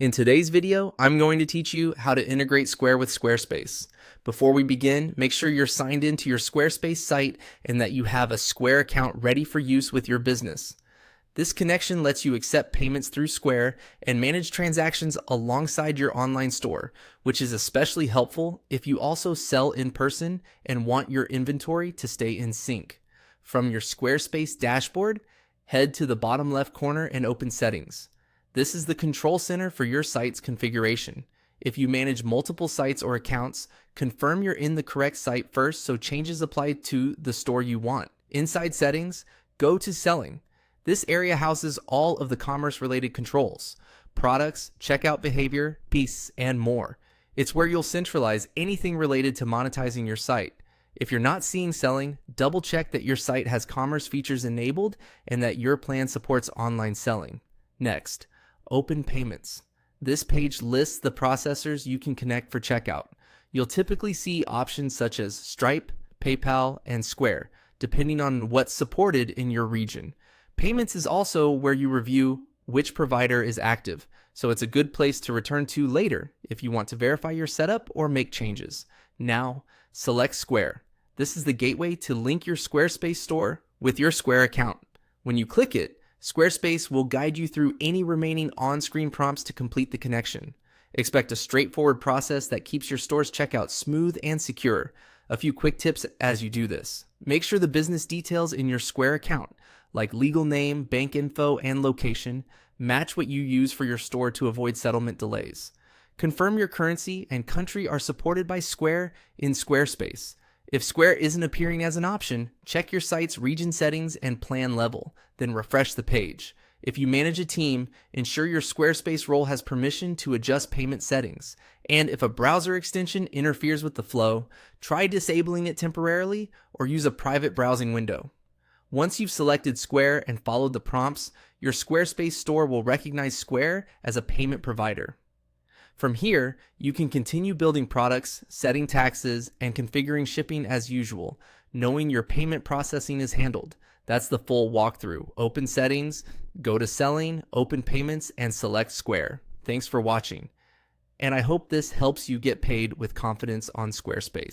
In today's video, I'm going to teach you how to integrate Square with Squarespace. Before we begin, make sure you're signed into your Squarespace site and that you have a Square account ready for use with your business. This connection lets you accept payments through Square and manage transactions alongside your online store, which is especially helpful if you also sell in person and want your inventory to stay in sync. From your Squarespace dashboard, head to the bottom left corner and open Settings. This is the control center for your site's configuration. If you manage multiple sites or accounts, confirm you're in the correct site first so changes apply to the store you want. Inside Settings, go to Selling. This area houses all of the commerce-related controls, products, checkout behavior, peace, and more. It's where you'll centralize anything related to monetizing your site. If you're not seeing Selling, double check that your site has commerce features enabled and that your plan supports online selling. Next, Open Payments. This page lists the processors you can connect for checkout. You'll typically see options such as Stripe, PayPal, and Square, depending on what's supported in your region. Payments is also where you review which provider is active, so it's a good place to return to later if you want to verify your setup or make changes. Now, select Square. This is the gateway to link your Squarespace store with your Square account. When you click it, Squarespace will guide you through any remaining on-screen prompts to complete the connection. Expect a straightforward process that keeps your store's checkout smooth and secure. A few quick tips as you do this. Make sure the business details in your Square account, like legal name, bank info, and location, match what you use for your store to avoid settlement delays. Confirm your currency and country are supported by Square in Squarespace. If Square isn't appearing as an option, check your site's region settings and plan level, then refresh the page. If you manage a team, ensure your Squarespace role has permission to adjust payment settings. And if a browser extension interferes with the flow, try disabling it temporarily or use a private browsing window. Once you've selected Square and followed the prompts, your Squarespace store will recognize Square as a payment provider. From here, you can continue building products, setting taxes, and configuring shipping as usual, knowing your payment processing is handled. That's the full walkthrough. Open Settings, go to Selling, Open Payments, and select Square. Thanks for watching. And I hope this helps you get paid with confidence on Squarespace.